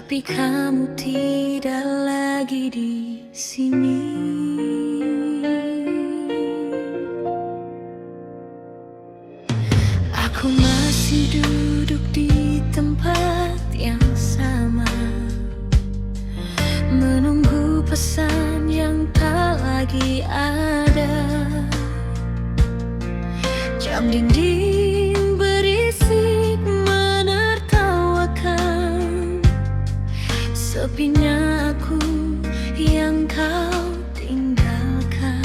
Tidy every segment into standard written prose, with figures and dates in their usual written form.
Tapi kamu tidak lagi di sini. Aku masih duduk di tempat yang sama, menunggu pesan yang tak lagi ada. Jam dinding berisik menertawakan sepinya aku yang kau tinggalkan.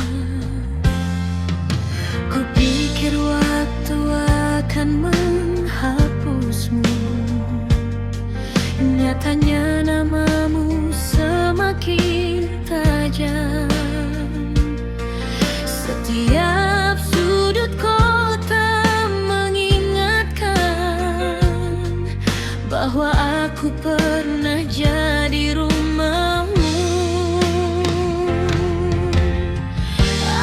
Kupikir waktu akan menghapusmu, nyatanya namamu semakin tajam. Setiap sudut kota mengingatkan bahwa aku pernah jadi rumahmu.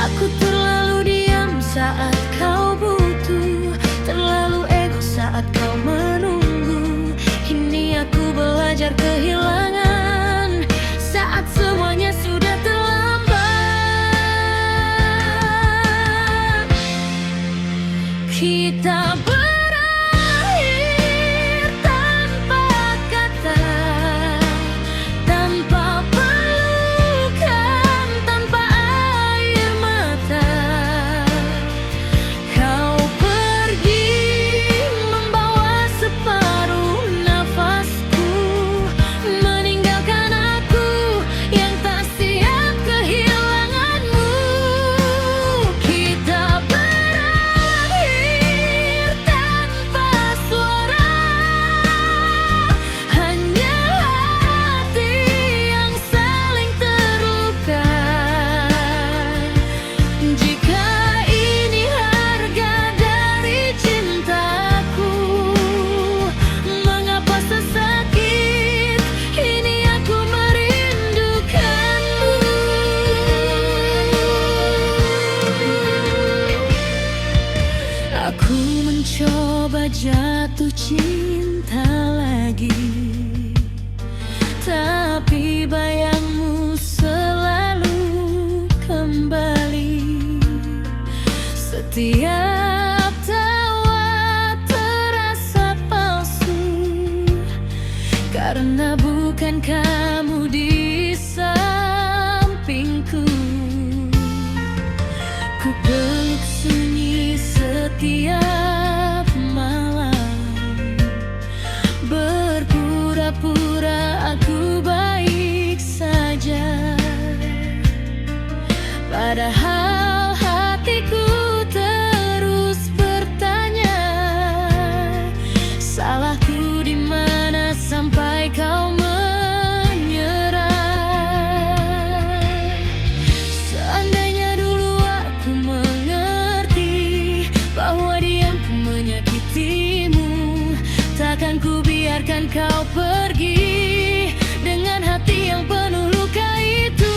Aku terlalu diam saat kau butuh, terlalu ego saat kau menunggu. Kini aku belajar kehilangan saat semuanya sudah terlambat. Kita berakhir tanpa kata, tanpa pelukan, tanpa air mata. Kau pergi membawa separuh nafasku, meninggalkan aku yang tak siap kehilanganmu. Kita berakhir tanpa suara, hanya hati yang saling terluka. Jika ini harga dari cintaku, mengapa sesakit ini aku merindukanmu. Aku mencoba jatuh cinta lagi, tapi bayangmu selalu kembali. Setiap tawa terasa palsu, karena bukan kamu di sampingku. Ku peluk sunyi setiap malam, berpura-pura aku baik saja, padahal hatiku terus bertanya, salahku di mana sampai kau menyerah. Seandainya dulu aku mengerti bahwa diamku menyakitimu, takkan ku biarkan kau pergi dengan hati yang penuh luka itu.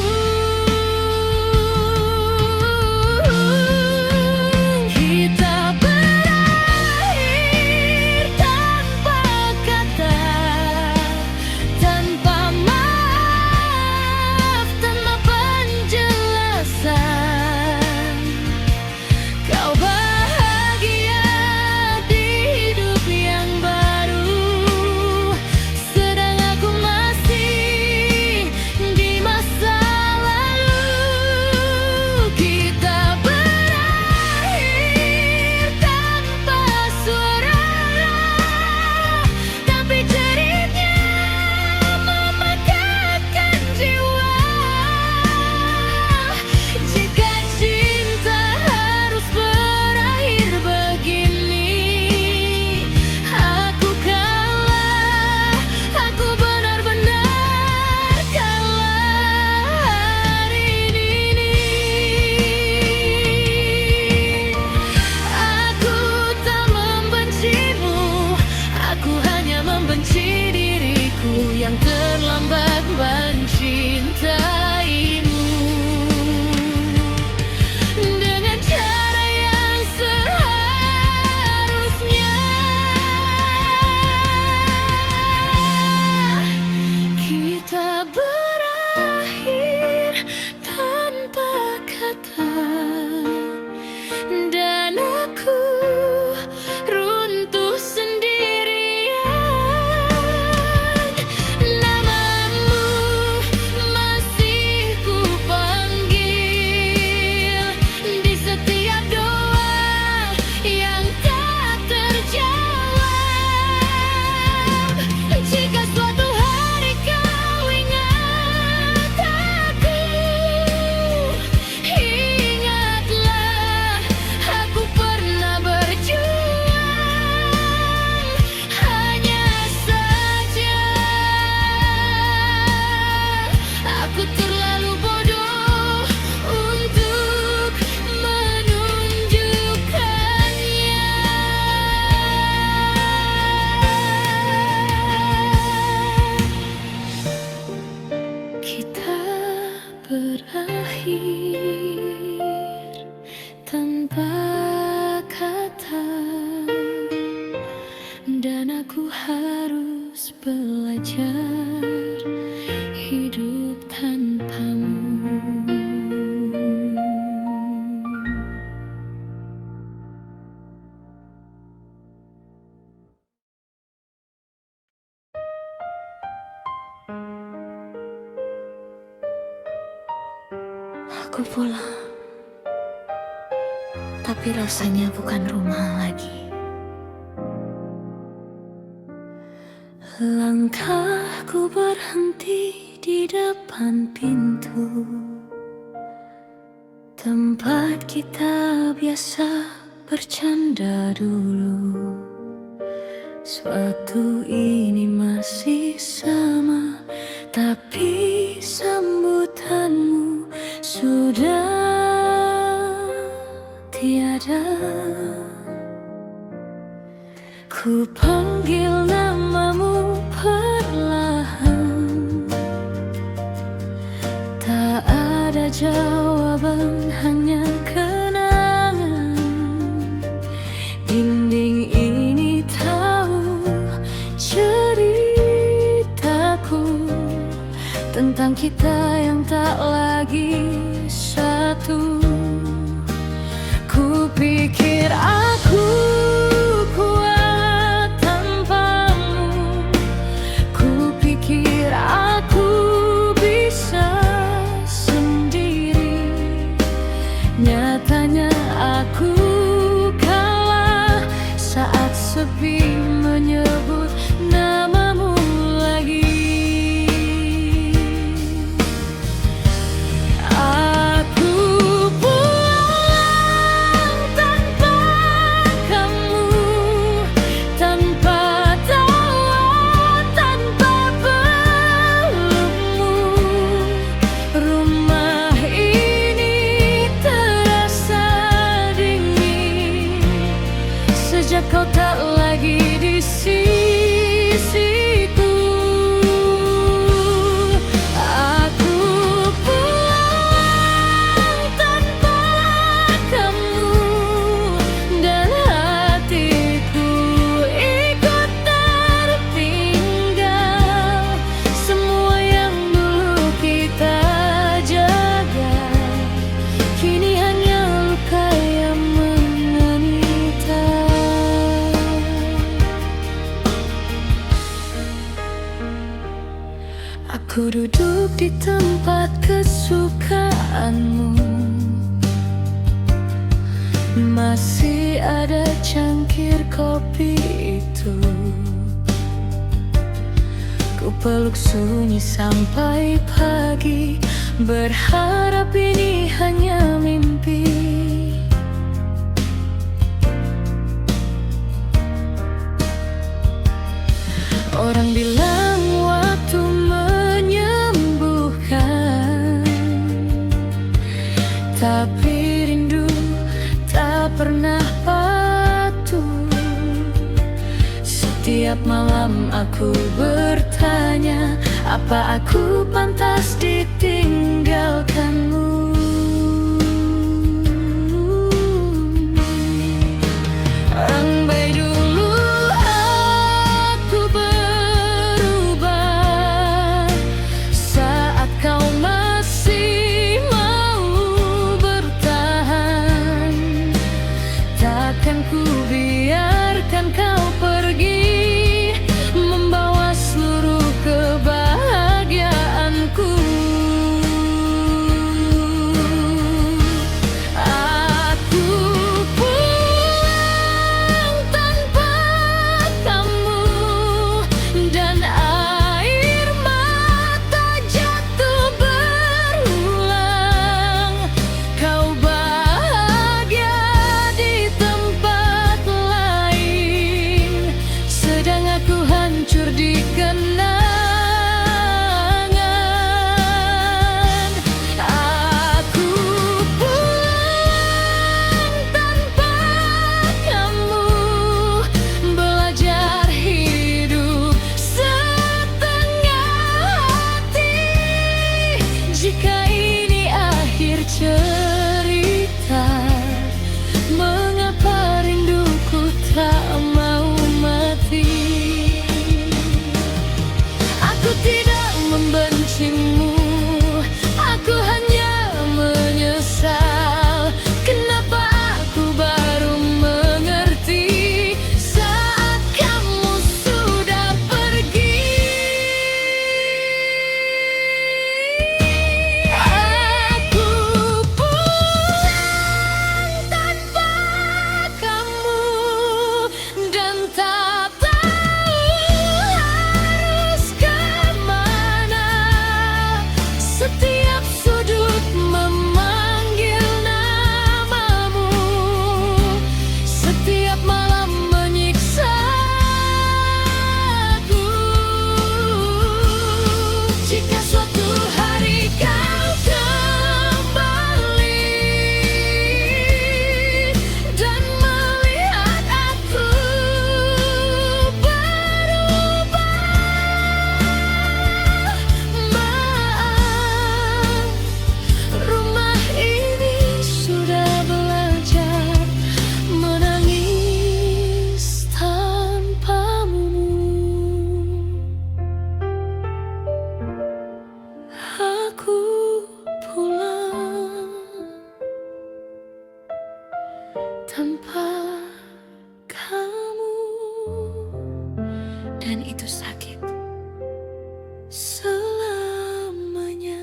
berakhir tanpa kata, dan aku harus belajar hidup tanpamu. Aku pulang, tapi rasanya bukan rumah lagi. Langkahku berhenti di depan pintu tempat kita biasa bercanda dulu. Suatu ini masih sama, tapi sambutanmu sudah tiada. Ku panggil namamu perlahan, tak ada jawaban, hanya kenangan. Dinding ini tahu ceritaku tentang kita yang tak lagi satu. Ku pikir aku kuat tanpamu, ku pikir aku bisa sendiri. Nyatanya aku kalah saat sepi menyebut namamu lagi. Sejak kau tak lagi di sisiku, aku pulang tanpa kamu, dan hatiku ikut tertinggal. Semua yang dulu kita jaga kini hanya luka yang mengenita. Aku duduk di tempat kesukaanmu, masih ada cangkir kopi itu. Ku peluk sunyi sampai pagi, berharap ini hanya mimpi. Orang bilang waktu menyembuhkan, tapi rindu tak pernah patuh. Setiap malam aku bertanya, apa aku pantas ditinggalkanmu? Andai dulu aku berubah saat kau masih mau bertahan, takkan ku biarkan kau pergi membawa seluruh kebahagiaanku. cerita mengapa rinduku tak mau mati. Aku tidak membencimu, aku hanya menyesal. Kenapa aku baru mengerti saat kamu sudah pergi. Aku pulang tanpa kamu dan tak tahu harus kemana. Setiap sudut memanggil namamu, setiap malam menyiksa aku. Jika suatu hari kau kembali dan melihat aku berubah, maaf, rumah ini sudah belajar menangis tanpamu. Aku pulang tanpa kamu, dan itu sakit selamanya.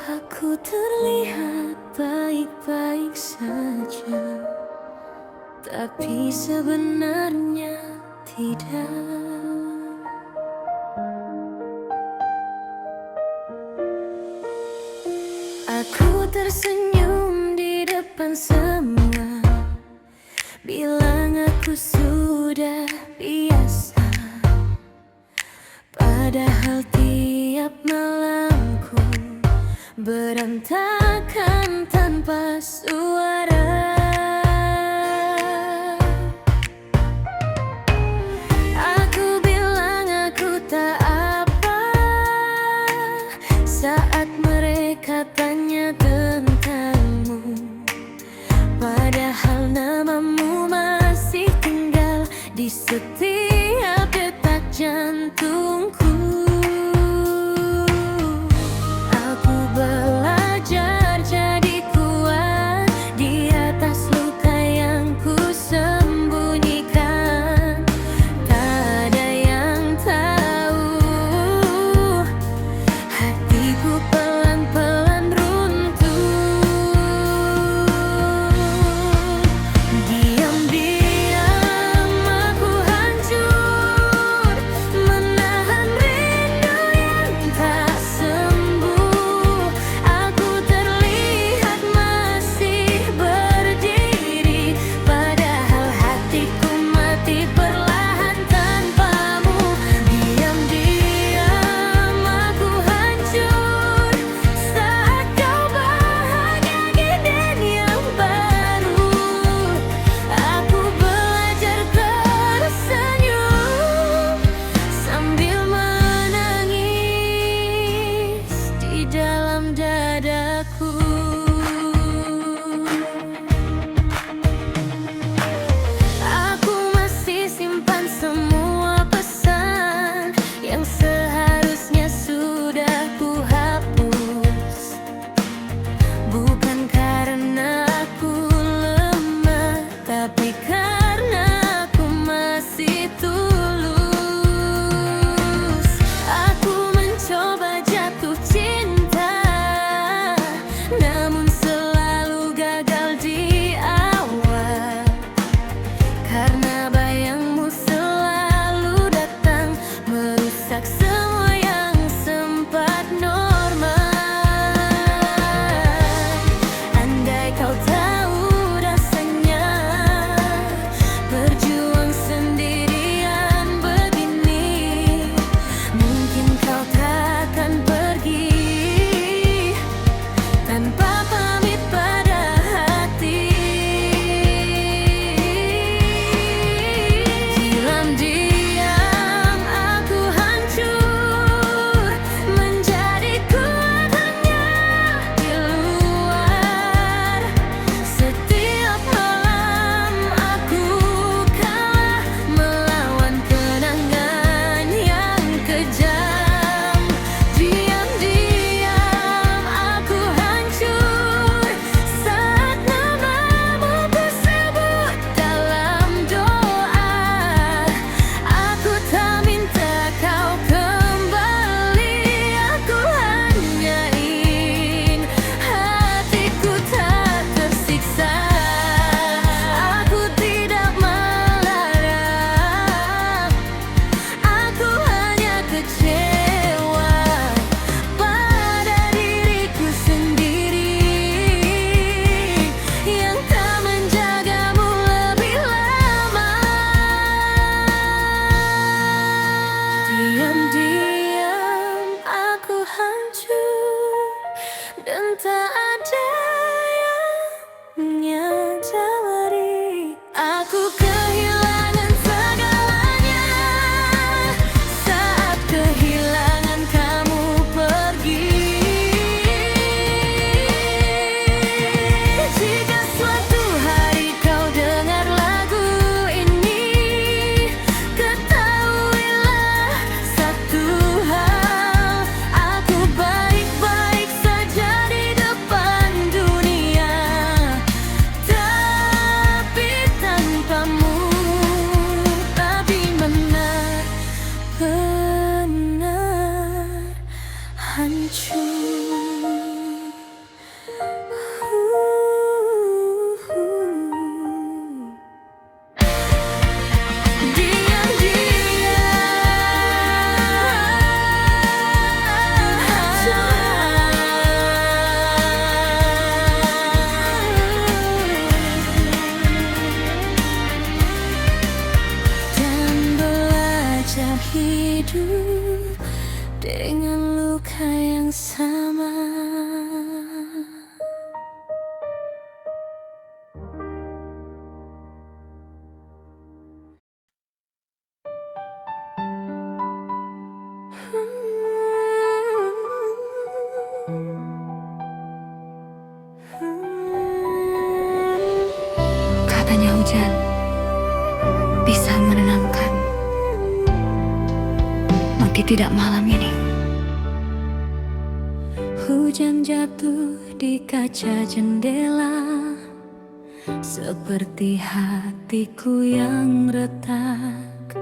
Aku terlihat baik-baik saja, tapi sebenarnya tidak. Aku tersenyum di depan semua, bilang aku sudah biasa. Padahal tiap malamku berantakan tanpa suara. Aku bilang aku tak apa saat mereka tanya tentangmu, padahal namamu masih tinggal di setiap detak jantungku. Aku belajar jadi kuat di atas luka yang ku sembunyikan. Tak ada yang tahu, hatiku pelan-pelan runtuh. Diam-diam aku hancur, menahan rindu yang tak sembuh. Aku terlihat masih berdiri, padahal hatiku mati perlahan tanpamu. Diam-diam aku hancur saat kau bahagia di dunia baru. Aku belajar tersenyum sambil menangis di dalam dadaku. Aku masih simpan semua pesan yang seharusnya sudah ku hapus. Bukan karena aku lemah, tapi karena aku masih tulus. Aku mencoba jatuh cinta dan tak ada yang menyadari. Aku kehilangan segalanya saat kehilangan kamu pergi. Jika suatu hari kau dengar lagu ini, ketahuilah satu hal, aku baik-baik saja di depan dunia, tapi tanpamu, tapi benar-benar hancur. Dan belajar hidup dengan luka yang sama. Katanya hujan bisa menenangkan, meski tidak malam ini. Hujan jatuh di kaca jendela, seperti hatiku yang retak.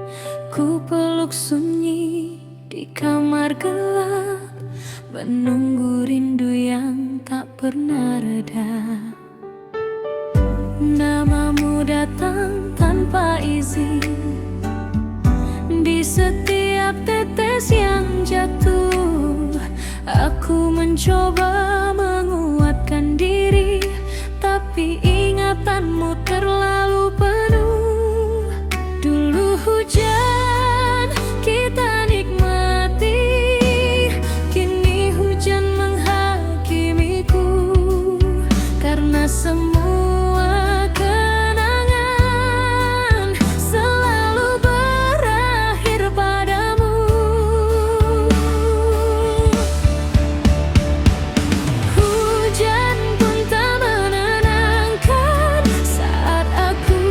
Ku peluk sunyi di kamar gelap, menunggu rindu yang tak pernah reda. Namamu datang tanpa izin di setiap tetes yang jatuh. Aku mencoba menguatkan diri, tapi ingatanmu terlalu penuh. Dulu hujan kita nikmati, kini hujan menghakimiku. Karena semua kenangan selalu berakhir padamu. Hujan pun tak menenangkan saat aku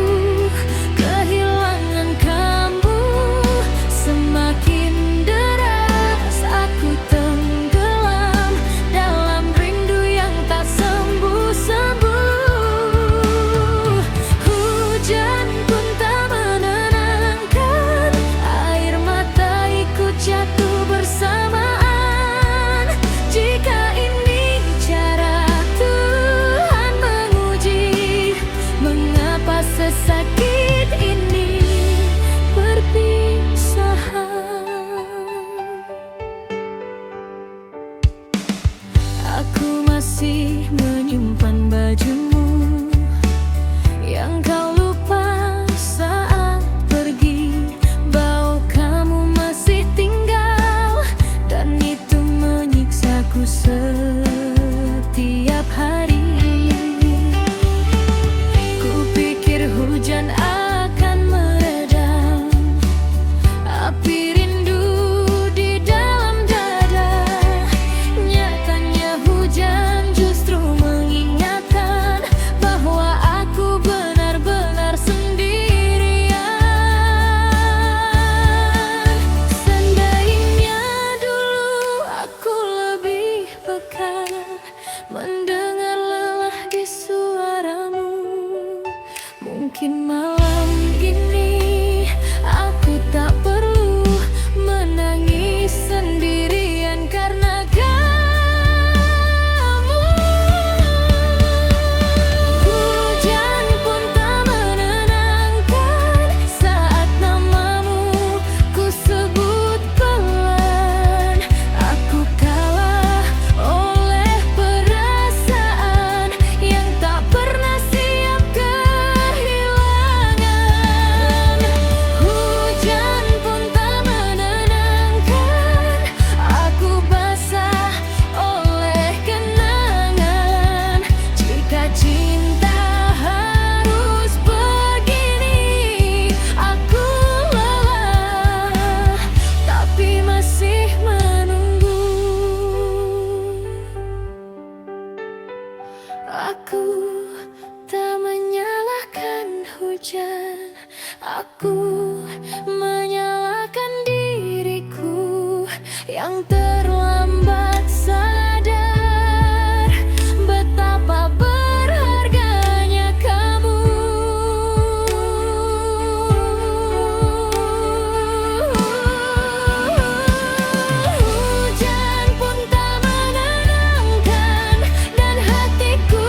kehilangan kamu. Semakin deras aku tenggelam dalam rindu yang tak sembuh-sembuh. Hujan pun tak menenangkan, air mata ikut jatuh bersamaan. Jika ini cara Tuhan menguji, mengapa sesakit ini perpisahan? Aku masih menyimpan bajumu yang kau lupa saat pergi. Bau kamu masih tinggal, dan itu menyiksaku setiap hari. Kupikir hujan akan meredam api rindu di dalam dada. Nyatanya hujan justru mengingatkan bahwa aku benar-benar sendirian. Seandainya dulu aku lebih peka mendengar lelah di suaramu, mungkin malam ini aku tak perlu menangis sendirian karena kamu. Hujan pun tak menenangkan saat namamu ku sebut pelan. Aku kalah oleh perasaan. Aku tak menyalahkan hujan, aku menyalahkan diriku yang terlambat sadar betapa berharganya kamu. Hujan pun tak menenangkan dan hatiku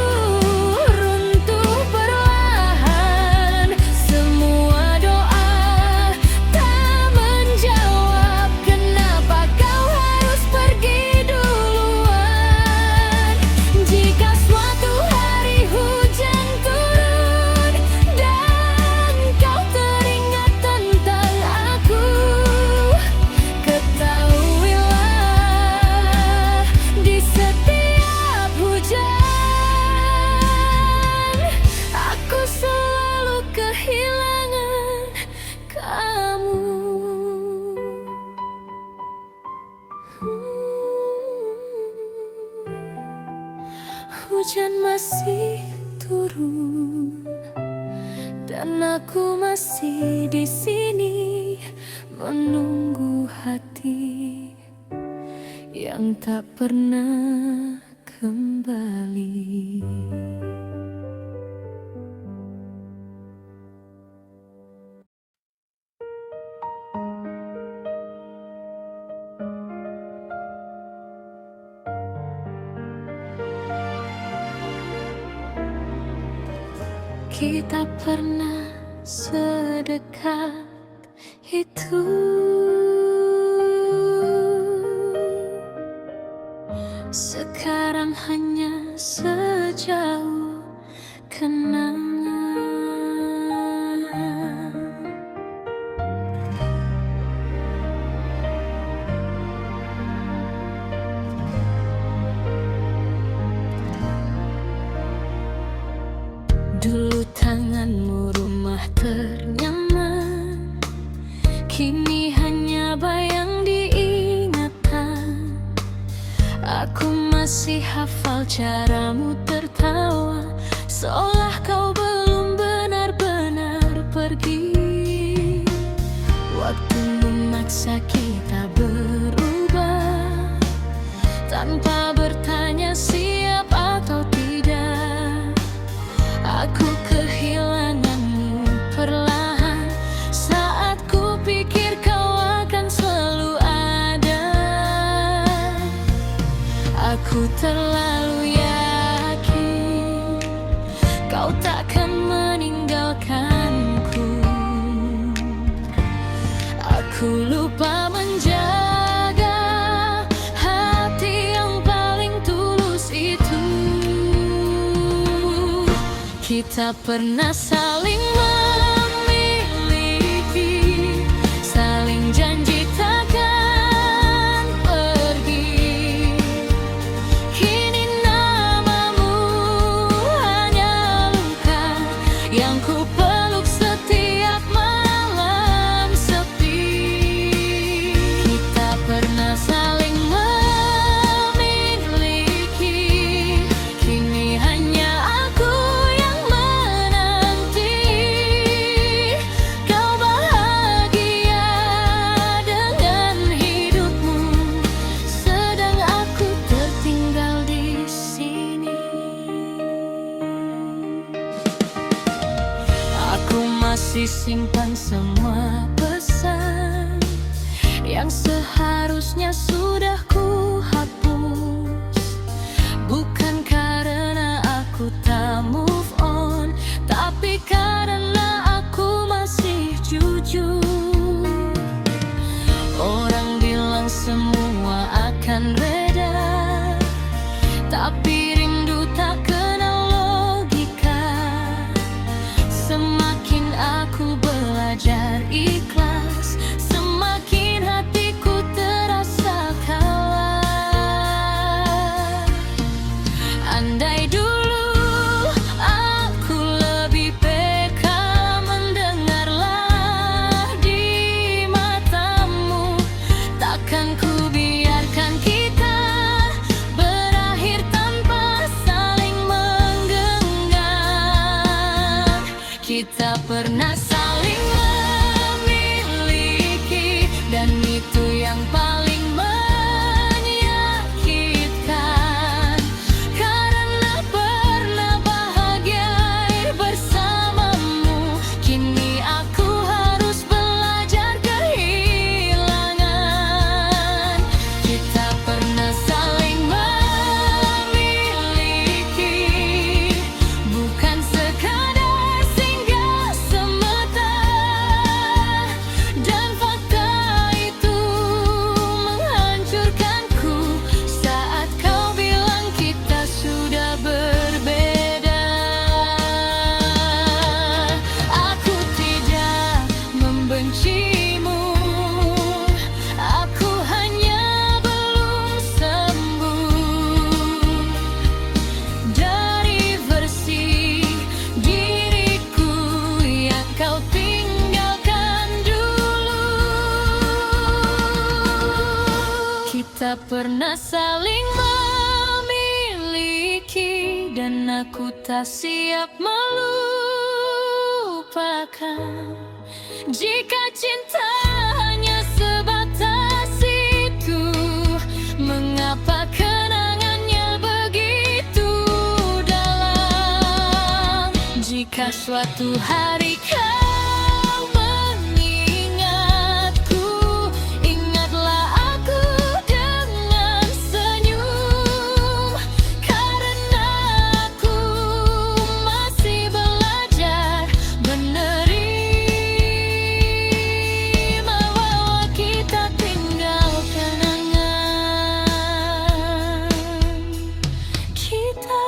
runtuh perlahan. Semua doa tak menjawab. Kenapa kau harus pergi duluan? Jika suatu hari hujan turun dan kau teringat tentang aku, ketahuilah di setiap hujan aku selalu kehilangan kamu. Hujan masih turun dan aku masih di sini menunggu hati yang tak pernah kembali. Kita pernah sedekat itu, sekarang hanya sejauh kenangan. Dulu tanganmu rumah ternyaman, kini hanya bayang diingatan. Aku masih hafal caramu tertawa, seolah kau belum benar-benar pergi. Waktu memaksa kita berubah, tanpa bertanya siap atau tidak. Aku kehilanganmu perlahan saat ku pikir kau akan selalu ada. Aku terlalu yakin kau takkan meninggalkanku. Aku lupa menjaga hati yang paling tulus itu. Kita pernah saling memiliki, saling janji takkan pergi. Kini namamu hanya luka yang ku peluk setiap malam sepi. Kita pernah saling memiliki, kini hanya aku yang menanti. Kau bahagia dengan hidupmu, sedang aku tertinggal di sini. Aku masih simpan semua pesan yang seharusnya sudah ku hapus. Bukan karena aku tak move on, tapi karena aku masih jujur. Orang bilang semua akan reda, tapi rindu tak kenal logika. Semakin aku belajar ikhlas, semakin hatiku terasa aku tak siap melupakan. Jika cinta hanya sebatas itu, mengapa kenangannya begitu dalam? Jika suatu hari kau mengingatku, ingatlah aku dengan senyum, karena aku masih belajar menerima bahwa kita tinggal kenangan. Kita